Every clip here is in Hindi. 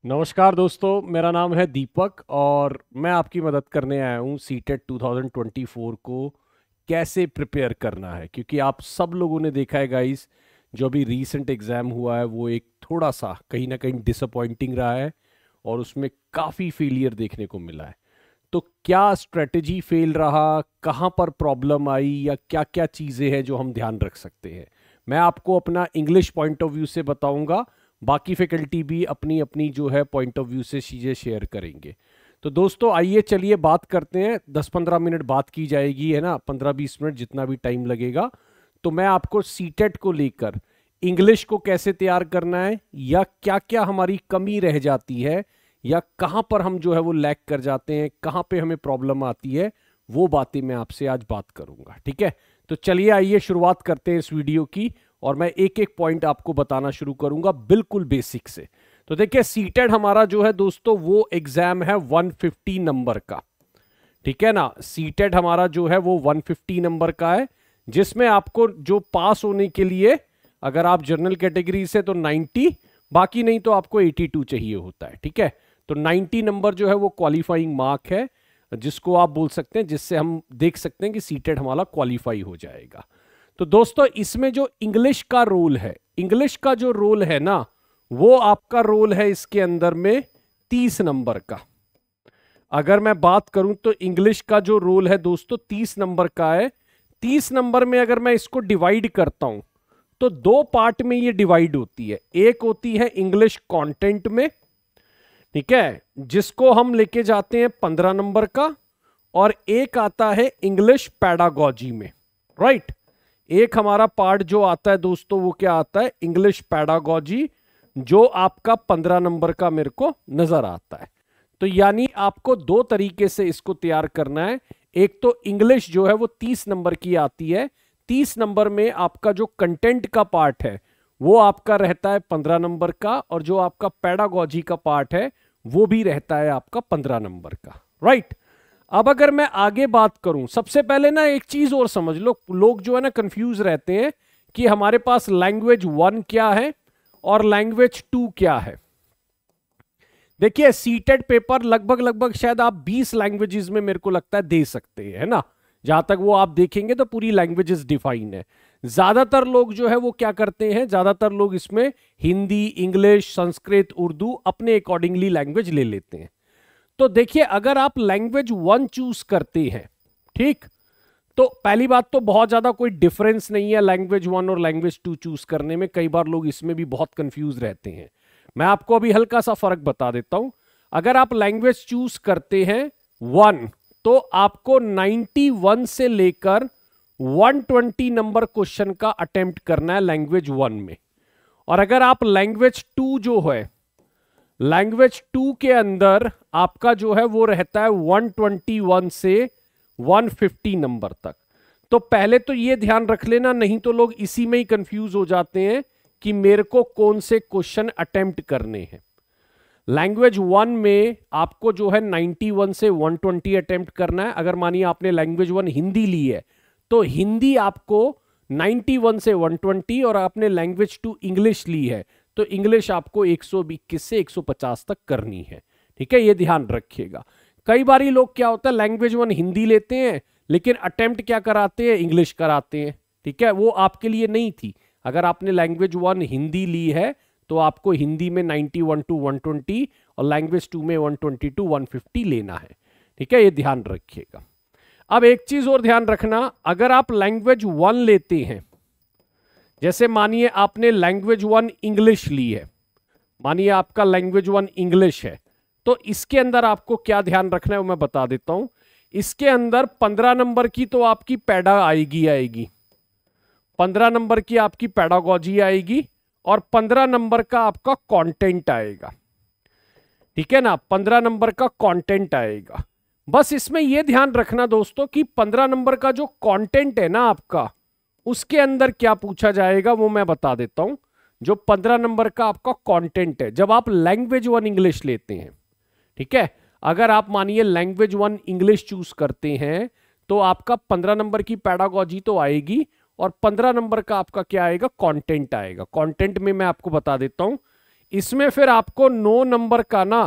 नमस्कार दोस्तों, मेरा नाम है दीपक और मैं आपकी मदद करने आया हूँ सीटेट 2024 को कैसे प्रिपेयर करना है। क्योंकि आप सब लोगों ने देखा है गाइस, जो अभी रीसेंट एग्ज़ाम हुआ है वो एक थोड़ा सा कहीं ना कहीं डिसअपॉइंटिंग रहा है और उसमें काफ़ी फेलियर देखने को मिला है। तो क्या स्ट्रेटजी फेल रहा, कहाँ पर प्रॉब्लम आई, या क्या क्या चीज़ें हैं जो हम ध्यान रख सकते हैं, मैं आपको अपना इंग्लिश पॉइंट ऑफ व्यू से बताऊंगा। बाकी फैकल्टी भी अपनी अपनी जो है पॉइंट ऑफ व्यू से चीज़ें शेयर करेंगे। तो दोस्तों आइए चलिए बात करते हैं। 10-15 मिनट बात की जाएगी, है ना, 15-20 मिनट जितना भी टाइम लगेगा। तो मैं आपको सीटेट को लेकर इंग्लिश को कैसे तैयार करना है, या क्या क्या हमारी कमी रह जाती है, या कहाँ पर हम जो है वो लैग कर जाते हैं, कहाँ पे हमें प्रॉब्लम आती है, वो बातें मैं आपसे आज बात करूंगा। ठीक है, तो चलिए आइए शुरुआत करते हैं इस वीडियो की। और मैं एक एक पॉइंट आपको बताना शुरू करूंगा बिल्कुल बेसिक से। तो देखिए, सीटेड हमारा जो है दोस्तों वो एग्जाम है 150 नंबर का। ठीक है ना, सीटेड हमारा जो है वो 150 नंबर का है, जिसमें आपको जो पास होने के लिए, अगर आप जनरल कैटेगरी से तो 90, बाकी नहीं तो आपको 82 चाहिए होता है। ठीक है, तो 90 नंबर जो है वो क्वालिफाइंग मार्क है, जिसको आप बोल सकते हैं, जिससे हम देख सकते हैं कि सीटेड हमारा क्वालिफाई हो जाएगा। तो दोस्तों इसमें जो इंग्लिश का रोल है, इंग्लिश का जो रोल है ना, वो आपका रोल है इसके अंदर में 30 नंबर का। अगर मैं बात करूं तो इंग्लिश का जो रोल है दोस्तों 30 नंबर का है। 30 नंबर में अगर मैं इसको डिवाइड करता हूं तो दो पार्ट में ये डिवाइड होती है। एक होती है इंग्लिश कंटेंट में, ठीक है, जिसको हम लेके जाते हैं 15 नंबर का, और एक आता है इंग्लिश पैडागॉजी में। राइट, एक हमारा पार्ट जो आता है दोस्तों वो क्या आता है, इंग्लिश पैडागॉजी, जो आपका 15 नंबर का मेरे को नजर आता है। तो यानी आपको दो तरीके से इसको तैयार करना है। एक तो इंग्लिश जो है वो 30 नंबर की आती है, 30 नंबर में आपका जो कंटेंट का पार्ट है वो आपका रहता है 15 नंबर का, और जो आपका पैडागॉजी का पार्ट है वो भी रहता है आपका 15 नंबर का। राइट, अब अगर मैं आगे बात करूं, सबसे पहले ना एक चीज और समझ लो, लोग जो है ना कंफ्यूज रहते हैं कि हमारे पास लैंग्वेज 1 क्या है और लैंग्वेज 2 क्या है। देखिए, सीटेड पेपर लगभग लगभग शायद आप 20 लैंग्वेजेस में मेरे को लगता है दे सकते हैं, है ना। जहां तक वो आप देखेंगे तो पूरी लैंग्वेजेस डिफाइन है। ज्यादातर लोग जो है वो क्या करते हैं, ज्यादातर लोग इसमें हिंदी, इंग्लिश, संस्कृत, उर्दू अपने अकॉर्डिंगली लैंग्वेज ले लेते हैं। तो देखिए, अगर आप लैंग्वेज 1 चूज करते हैं, ठीक, तो पहली बात तो बहुत ज्यादा कोई डिफरेंस नहीं है लैंग्वेज 1 और लैंग्वेज 2 चूज करने में। कई बार लोग इसमें भी बहुत कंफ्यूज रहते हैं। मैं आपको अभी हल्का सा फर्क बता देता हूं। अगर आप लैंग्वेज चूज करते हैं 1, तो आपको 91 से लेकर 120 नंबर क्वेश्चन का अटेम्प्ट करना है लैंग्वेज 1 में। और अगर आप लैंग्वेज 2 जो है, लैंग्वेज 2 के अंदर आपका जो है वो रहता है 121 से 150 नंबर तक। तो पहले तो ये ध्यान रख लेना, नहीं तो लोग इसी में ही कंफ्यूज हो जाते हैं कि मेरे को कौन से क्वेश्चन अटेम्प्ट करने हैं। लैंग्वेज 1 में आपको जो है 91 से 120 अटेम्प्ट करना है। अगर मानिए आपने लैंग्वेज 1 हिंदी ली है तो हिंदी आपको 91 से 120, और आपने लैंग्वेज 2 इंग्लिश ली है तो इंग्लिश आपको 121 से 150 तक करनी है। ठीक है, ये ध्यान रखिएगा। कई बारी लोग क्या होता है, लैंग्वेज 1 हिंदी लेते हैं लेकिन अटेम्प्ट क्या कराते हैं, इंग्लिश कराते हैं। ठीक है, वो आपके लिए नहीं थी। अगर आपने लैंग्वेज 1 हिंदी ली है तो आपको हिंदी में 91 टू 120 और लैंग्वेज 2 में 120 टू 150 लेना है। ठीक है, ये ध्यान रखिएगा। अब एक चीज और ध्यान रखना, अगर आप लैंग्वेज 1 लेते हैं, जैसे मानिए आपने लैंग्वेज 1 इंग्लिश ली है, मानिए आपका लैंग्वेज 1 इंग्लिश है, तो इसके अंदर आपको क्या ध्यान रखना है वो मैं बता देता हूं। इसके अंदर 15 नंबर की तो आपकी पैडा आएगी, 15 नंबर की आपकी पैडागॉजी आएगी, और 15 नंबर का आपका कंटेंट आएगा। ठीक है ना, 15 नंबर का कंटेंट आएगा। बस इसमें यह ध्यान रखना दोस्तों कि 15 नंबर का जो कंटेंट है ना आपका, उसके अंदर क्या पूछा जाएगा वो मैं बता देता हूं। जो 15 नंबर का आपका कंटेंट है, जब आप लैंग्वेज 1 इंग्लिश लेते हैं, ठीक है, अगर आप मानिए लैंग्वेज 1 इंग्लिश चूज करते हैं तो आपका 15 नंबर की पैडागॉजी तो आएगी, और 15 नंबर का आपका क्या आएगा, कंटेंट आएगा। कंटेंट में मैं आपको बता देता हूं, इसमें फिर आपको 9 नंबर का ना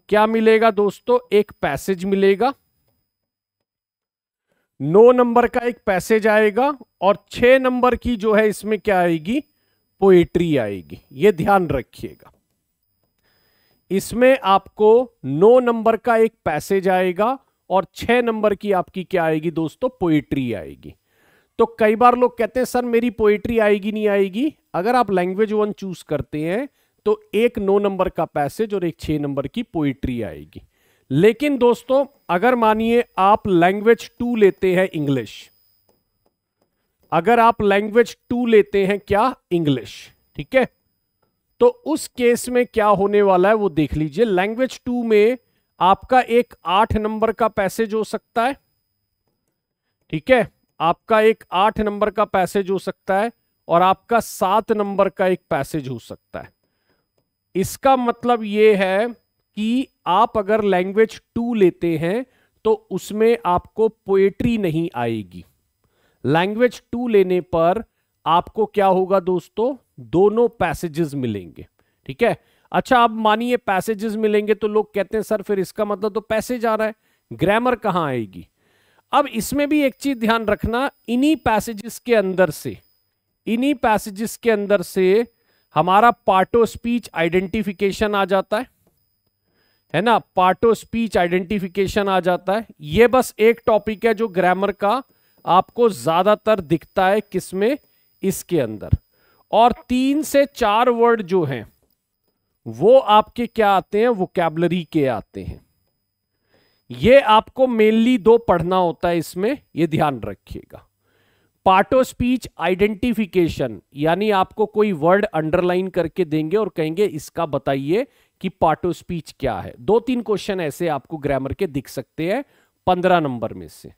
क्या मिलेगा दोस्तों, एक पैसेज मिलेगा, 9 नंबर का एक पैसेज आएगा, और 6 नंबर की जो है इसमें क्या आएगी, पोएट्री आएगी। ये ध्यान रखिएगा, इसमें आपको 9 नंबर का एक पैसेज आएगा और 6 नंबर की आपकी क्या आएगी दोस्तों, पोएट्री आएगी। तो कई बार लोग कहते हैं सर मेरी पोएट्री आएगी नहीं आएगी। अगर आप लैंग्वेज 1 चूज करते हैं तो एक 9 नंबर का पैसेज और एक 6 नंबर की पोएट्री आएगी। लेकिन दोस्तों अगर मानिए आप लैंग्वेज 2 लेते हैं इंग्लिश, अगर आप लैंग्वेज 2 लेते हैं क्या, इंग्लिश, ठीक है, तो उस केस में क्या होने वाला है वो देख लीजिए। लैंग्वेज 2 में आपका एक 8 नंबर का पैसेज हो सकता है, ठीक है, आपका एक 8 नंबर का पैसेज हो सकता है और आपका 7 नंबर का एक पैसेज हो सकता है। इसका मतलब ये है कि आप अगर लैंग्वेज 2 लेते हैं तो उसमें आपको पोएट्री नहीं आएगी। लैंग्वेज 2 लेने पर आपको क्या होगा दोस्तों, दोनों पैसेजेस मिलेंगे, ठीक है। अच्छा अब मानिए पैसेजेस मिलेंगे तो लोग कहते हैं सर फिर इसका मतलब तो पैसेज आ रहा है, ग्रामर कहां आएगी। अब इसमें भी एक चीज ध्यान रखना, इन्हीं पैसेजेस के अंदर से, इन्हीं पैसेजेस के अंदर से हमारा पार्ट ऑफ स्पीच आइडेंटिफिकेशन आ जाता है ना, पार्ट ऑफ स्पीच आइडेंटिफिकेशन आ जाता है। ये बस एक टॉपिक है जो ग्रामर का आपको ज्यादातर दिखता है किसमें, इसके अंदर। और 3 से 4 वर्ड जो हैं वो आपके क्या आते हैं, वोकैबुलरी के आते हैं। ये आपको मेनली 2 पढ़ना होता है इसमें, ये ध्यान रखिएगा। पार्ट ऑफ स्पीच आइडेंटिफिकेशन यानी आपको कोई वर्ड अंडरलाइन करके देंगे और कहेंगे इसका बताइए कि पार्ट ऑफ स्पीच क्या है। 2-3 क्वेश्चन ऐसे आपको ग्रामर के दिख सकते हैं 15 नंबर में से।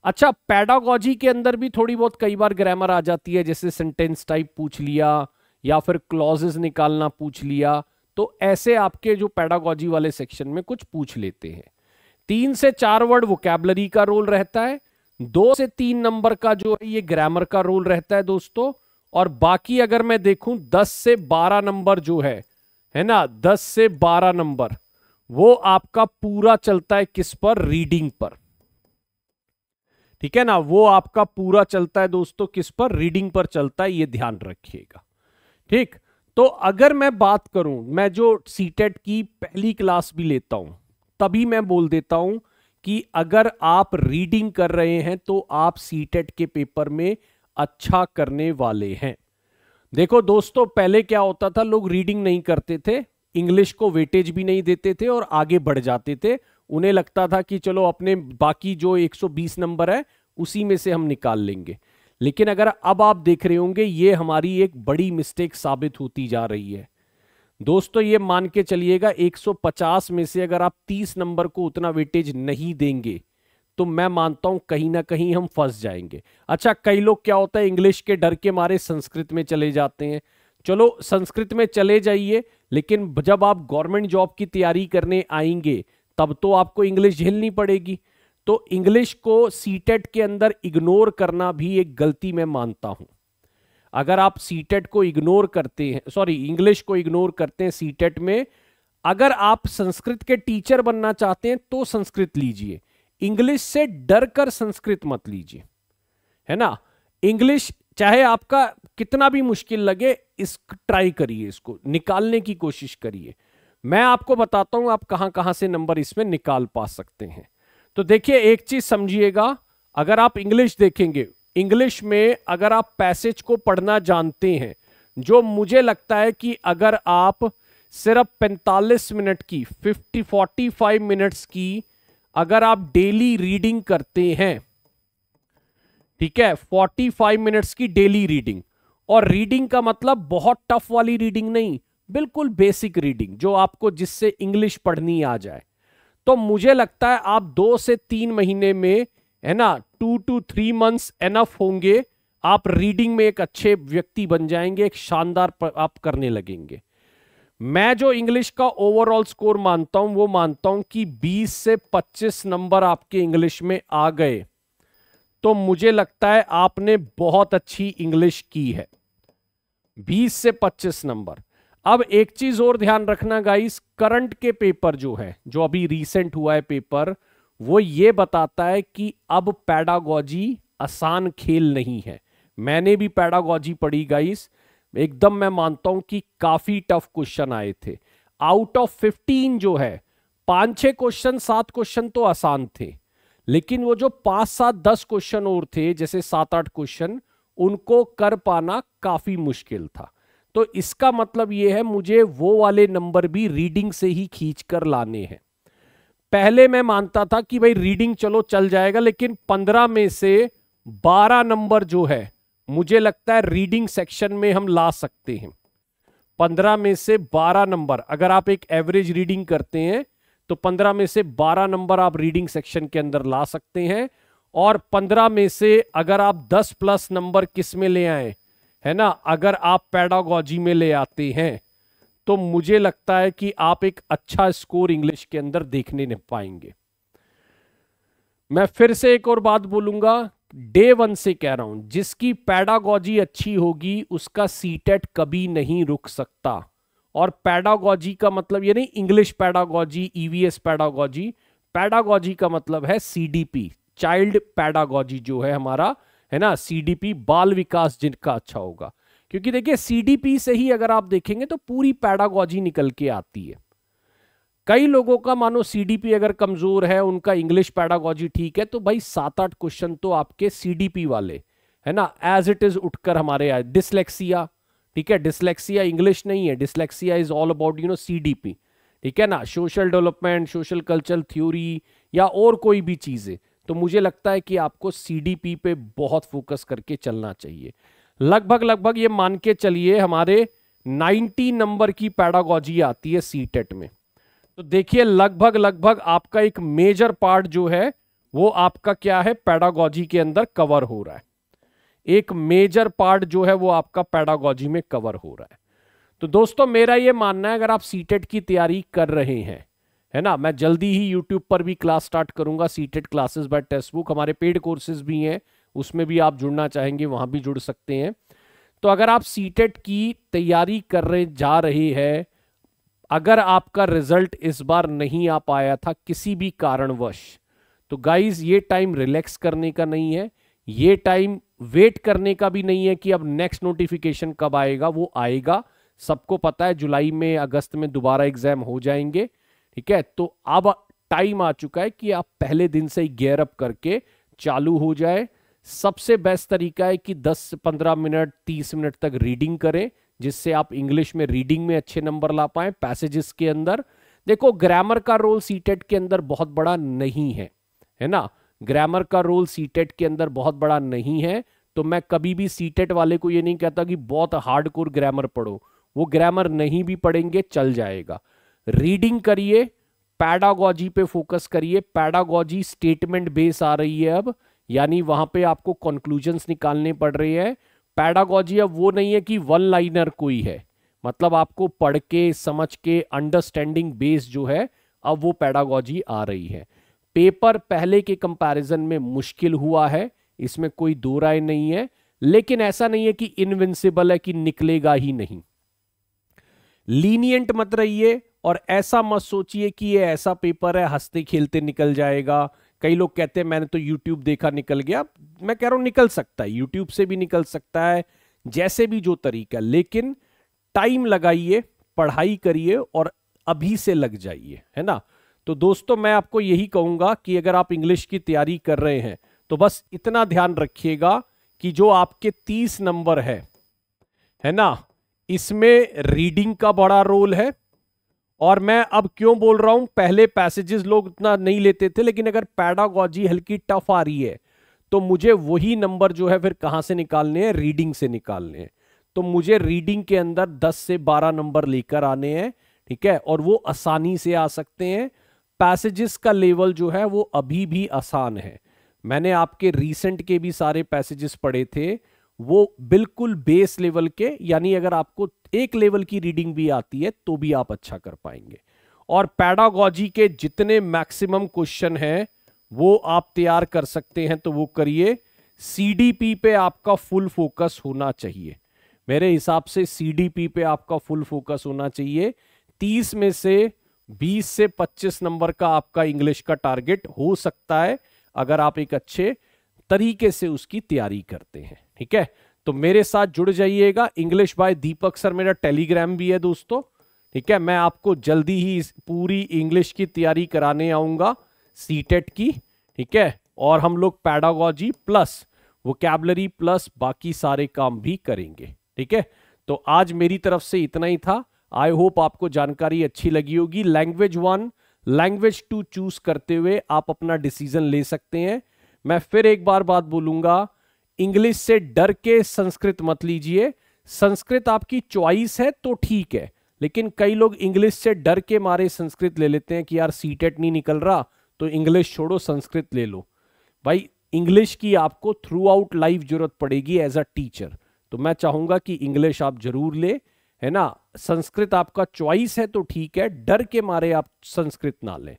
अच्छा पैडागॉजी के अंदर भी थोड़ी बहुत कई बार ग्रामर आ जाती है, जैसे सेंटेंस टाइप पूछ लिया या फिर क्लॉजेस निकालना पूछ लिया, तो ऐसे आपके जो पैडागॉजी वाले सेक्शन में कुछ पूछ लेते हैं। 3 से 4 वर्ड वोकैबुलरी का रोल रहता है, 2 से 3 नंबर का जो है ये ग्रामर का रोल रहता है दोस्तों। और बाकी अगर मैं देखूं 10 से 12 नंबर जो है ना, 10 से 12 नंबर वो आपका पूरा चलता है किस पर, रीडिंग पर, ठीक है ना, वो आपका पूरा चलता है दोस्तों किस पर, रीडिंग पर चलता है, ये ध्यान रखिएगा, ठीक। तो अगर मैं बात करूं, मैं जो सीटेट की पहली क्लास भी लेता हूं तभी मैं बोल देता हूं कि अगर आप रीडिंग कर रहे हैं तो आप सीटेट के पेपर में अच्छा करने वाले हैं। देखो दोस्तों पहले क्या होता था, लोग रीडिंग नहीं करते थे, इंग्लिश को वेटेज भी नहीं देते थे और आगे बढ़ जाते थे। उन्हें लगता था कि चलो अपने बाकी जो 120 नंबर है उसी में से हम निकाल लेंगे। लेकिन अगर अब आप देख रहे होंगे ये हमारी एक बड़ी मिस्टेक साबित होती जा रही है दोस्तों। ये मान के चलिएगा 150 में से अगर आप 30 नंबर को उतना वेटेज नहीं देंगे तो मैं मानता हूं कहीं ना कहीं हम फंस जाएंगे। अच्छा कई लोग क्या होता है इंग्लिश के डर के मारे संस्कृत में चले जाते हैं। चलो संस्कृत में चले जाइए, लेकिन जब आप गवर्नमेंट जॉब की तैयारी करने आएंगे तब तो आपको इंग्लिश झेलनी पड़ेगी। तो इंग्लिश को सीटेट के अंदर इग्नोर करना भी एक गलती मैं मानता हूं। अगर आप सीटेट को इग्नोर करते हैं, सॉरी इंग्लिश को इग्नोर करते हैं सीटेट में, अगर आप संस्कृत के टीचर बनना चाहते हैं तो संस्कृत लीजिए, इंग्लिश से डर कर संस्कृत मत लीजिए, है ना। इंग्लिश चाहे आपका कितना भी मुश्किल लगे, इस ट्राई करिए, इसको निकालने की कोशिश करिए। मैं आपको बताता हूं आप कहां कहां से नंबर इसमें निकाल पा सकते हैं। तो देखिए एक चीज समझिएगा, अगर आप इंग्लिश देखेंगे, इंग्लिश में अगर आप पैसेज को पढ़ना जानते हैं, जो मुझे लगता है कि अगर आप सिर्फ 45 मिनट की 45 मिनट्स की अगर आप डेली रीडिंग करते हैं, ठीक है, 45 मिनट्स की डेली रीडिंग, और रीडिंग का मतलब बहुत टफ वाली रीडिंग नहीं, बिल्कुल बेसिक रीडिंग जो आपको जिससे इंग्लिश पढ़नी आ जाए, तो मुझे लगता है आप 2 से 3 महीने में, है ना, 2 to 3 months एनफ होंगे, आप रीडिंग में एक अच्छे व्यक्ति बन जाएंगे, एक शानदार आप करने लगेंगे। मैं जो इंग्लिश का ओवरऑल स्कोर मानता हूं वो मानता हूं कि 20 से 25 नंबर आपके इंग्लिश में आ गए तो मुझे लगता है आपने बहुत अच्छी इंग्लिश की है। 20 से 25 नंबर। अब एक चीज और ध्यान रखना गाइस, करंट के पेपर जो है, जो अभी रीसेंट हुआ है पेपर, वो ये बताता है कि अब पैडागॉजी आसान खेल नहीं है। मैंने भी पैडागॉजी पढ़ी गाइस, एकदम मैं मानता हूं कि काफी टफ क्वेश्चन आए थे। आउट ऑफ 15 जो है, 5-6 क्वेश्चन 7 क्वेश्चन तो आसान थे, लेकिन वो जो 5-7-10 क्वेश्चन और थे, जैसे 7-8 क्वेश्चन, उनको कर पाना काफी मुश्किल था। तो इसका मतलब ये है मुझे वो वाले नंबर भी रीडिंग से ही खींच कर लाने हैं। पहले मैं मानता था कि भाई रीडिंग चलो चल जाएगा, लेकिन 15 में से 12 नंबर जो है मुझे लगता है रीडिंग सेक्शन में हम ला सकते हैं। 15 में से 12 नंबर अगर आप एक एवरेज रीडिंग करते हैं तो 15 में से 12 नंबर आप रीडिंग सेक्शन के अंदर ला सकते हैं। और 15 में से अगर आप 10 प्लस नंबर किस में ले आए, है ना, अगर आप पैडागॉजी में ले आते हैं, तो मुझे लगता है कि आप एक अच्छा स्कोर इंग्लिश के अंदर देखने नहीं पाएंगे। मैं फिर से एक और बात बोलूंगा, डे 1 से कह रहा हूं, जिसकी पैडागॉजी अच्छी होगी उसका सीटेट कभी नहीं रुक सकता। और पैडागॉजी का मतलब ये नहीं English pedagogy, EVS pedagogy. Pedagogy का मतलब है सीडीपी, चाइल्ड पैडागॉजी जो है हमारा, है ना, सीडीपी बाल विकास जिनका अच्छा होगा। क्योंकि देखिए सीडीपी से ही अगर आप देखेंगे तो पूरी पैडागॉजी निकल के आती है। कई लोगों का मानो सीडीपी अगर कमजोर है, उनका इंग्लिश पैडागॉजी ठीक है, तो भाई 7-8 क्वेश्चन तो आपके सीडीपी वाले, है ना, एज इट इज उठकर हमारे आए। डिसलेक्सिया, ठीक है, डिसलेक्सिया इंग्लिश नहीं है, dyslexia is all about CDP, ठीक है ना, social development, social cultural theory या और कोई भी चीजें। तो मुझे लगता है कि आपको सीडीपी पे बहुत फोकस करके चलना चाहिए। लगभग ये मान के चलिए हमारे 90 नंबर की पैडागॉजी आती है सीटेट में। तो देखिए लगभग आपका एक मेजर पार्ट जो है वो आपका क्या है, पैडागॉजी के अंदर कवर हो रहा है। एक मेजर पार्ट जो है वो आपका पैडागॉजी में कवर हो रहा है। तो दोस्तों मेरा ये मानना है, अगर आप सीटेट की तैयारी कर रहे हैं, है ना, मैं जल्दी ही यूट्यूब पर भी क्लास स्टार्ट करूंगा, CTET classes bye text book, हमारे पेड कोर्सेज भी हैं, उसमें भी आप जुड़ना चाहेंगे वहां भी जुड़ सकते हैं। तो अगर आप सीटेट की तैयारी कर रहे जा रहे हैं, अगर आपका रिजल्ट इस बार नहीं आ पाया था किसी भी कारणवश, तो गाइज ये टाइम रिलैक्स करने का नहीं है, ये टाइम वेट करने का भी नहीं है कि अब नेक्स्ट नोटिफिकेशन कब आएगा। वो आएगा, सबको पता है, जुलाई में अगस्त में दोबारा एग्जाम हो जाएंगे, ठीक है। तो अब टाइम आ चुका है कि आप पहले दिन से ही गियर अप करके चालू हो जाए। सबसे बेस्ट तरीका है कि 10 से 15 मिनट 30 मिनट तक रीडिंग करें, जिससे आप इंग्लिश में रीडिंग में अच्छे नंबर ला पाएं। पैसेजेस के अंदर देखो, ग्रामर का रोल सीटेट के अंदर बहुत बड़ा नहीं है ना, ग्रामर का रोल सीटेट के अंदर बहुत बड़ा नहीं है। तो मैं कभी भी सीटेट वाले को ये नहीं कहता कि बहुत हार्डकोर ग्रामर पढ़ो, वो ग्रामर नहीं भी पढ़ेंगे चल जाएगा। रीडिंग करिए, पैडागॉजी पे फोकस करिए। पैडागॉजी स्टेटमेंट बेस आ रही है अब, यानी वहां पे आपको कंक्लूजन्स निकालने पड़ रहे हैं। पैडागॉजी अब वो नहीं है कि वन लाइनर कोई है, मतलब आपको पढ़ के समझ के अंडरस्टैंडिंग बेस जो है, अब वो पैडागॉजी आ रही है। पेपर पहले के कंपैरिजन में मुश्किल हुआ है, इसमें कोई दो राय नहीं है, लेकिन ऐसा नहीं है कि इनविंसिबल है कि निकलेगा ही नहीं। लीनियंट मत रहिए और ऐसा मत सोचिए कि ये ऐसा पेपर है हंसते खेलते निकल जाएगा। कई लोग कहते हैं मैंने तो YouTube देखा निकल गया, मैं कह रहा हूं निकल सकता है, YouTube से भी निकल सकता है, जैसे भी जो तरीका, लेकिन टाइम लगाइए, पढ़ाई करिए और अभी से लग जाइए, है ना। तो दोस्तों मैं आपको यही कहूंगा कि अगर आप इंग्लिश की तैयारी कर रहे हैं तो बस इतना ध्यान रखिएगा कि जो आपके 30 नंबर है ना, इसमें रीडिंग का बड़ा रोल है। और मैं अब क्यों बोल रहा हूं, पहले पैसेजेस लोग इतना नहीं लेते थे, लेकिन अगर पैडागॉजी हल्की टफ आ रही है तो मुझे वही नंबर जो है फिर कहां से निकालने हैं, रीडिंग से निकालने हैं। तो मुझे रीडिंग के अंदर 10 से 12 नंबर लेकर आने हैं, ठीक है, और वो आसानी से आ सकते हैं। पैसेजेस का लेवल जो है वो अभी भी आसान है। मैंने आपके रीसेंट के भी सारे पैसेजेस पढ़े थे, वो बिल्कुल बेस लेवल के, यानी अगर आपको एक लेवल की रीडिंग भी आती है तो भी आप अच्छा कर पाएंगे। और पैडागॉजी के जितने मैक्सिमम क्वेश्चन हैं वो आप तैयार कर सकते हैं तो वो करिए। सीडीपी पे आपका फुल फोकस होना चाहिए। मेरे हिसाब से सीडीपी पे आपका फुल फोकस होना चाहिए। 30 में से 20 से 25 नंबर का आपका इंग्लिश का टारगेट हो सकता है अगर आप एक अच्छे तरीके से उसकी तैयारी करते हैं। ठीक है, तो मेरे साथ जुड़ जाइएगा। इंग्लिश बाय दीपक सर मेरा टेलीग्राम भी है दोस्तों। ठीक है, मैं आपको जल्दी ही पूरी इंग्लिश की तैयारी कराने आऊंगा, सीटेट की। ठीक है, और हम लोग पैडागोजी प्लस वोकैबुलरी प्लस बाकी सारे काम भी करेंगे। ठीक है, तो आज मेरी तरफ से इतना ही था। आई होप आपको जानकारी अच्छी लगी होगी। लैंग्वेज 1 लैंग्वेज 2 चूज करते हुए आप अपना डिसीजन ले सकते हैं। मैं फिर एक बार बात बोलूंगा, इंग्लिश से डर के संस्कृत मत लीजिए। संस्कृत आपकी चॉइस है तो ठीक है, लेकिन कई लोग इंग्लिश से डर के मारे संस्कृत ले लेते हैं कि यार सीटेट नहीं निकल रहा तो इंग्लिश छोड़ो संस्कृत ले लो। भाई इंग्लिश की आपको थ्रू आउट लाइफ जरूरत पड़ेगी एज अ टीचर, तो मैं चाहूंगा कि इंग्लिश आप जरूर ले, है ना। संस्कृत आपका चॉइस है तो ठीक है, डर के मारे आप संस्कृत ना लें,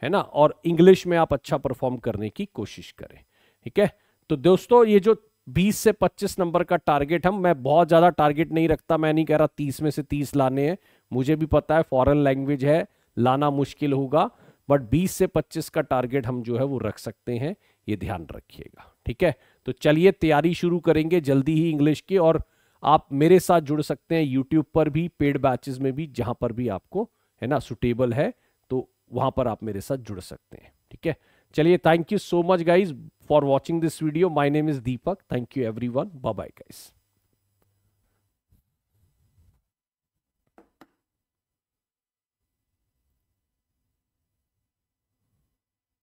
है ना, और इंग्लिश में आप अच्छा परफॉर्म करने की कोशिश करें। ठीक है, तो दोस्तों ये जो 20 से 25 नंबर का टारगेट, मैं बहुत ज्यादा टारगेट नहीं रखता। मैं नहीं कह रहा 30 में से 30 लाने हैं, मुझे भी पता है फॉरेन लैंग्वेज है, लाना मुश्किल होगा, बट 20 से 25 का टारगेट हम जो है वो रख सकते हैं, ये ध्यान रखिएगा। ठीक है, तो चलिए तैयारी शुरू करेंगे जल्दी ही इंग्लिश की। और आप मेरे साथ जुड़ सकते हैं यूट्यूब पर भी, पेड बैचेस में भी, जहां पर भी आपको, है ना, सुटेबल है तो वहां पर आप मेरे साथ जुड़ सकते हैं। ठीक है, चलिए, thank you so much guys for watching this video. My name is Deepak. Thank you everyone, bye bye guys.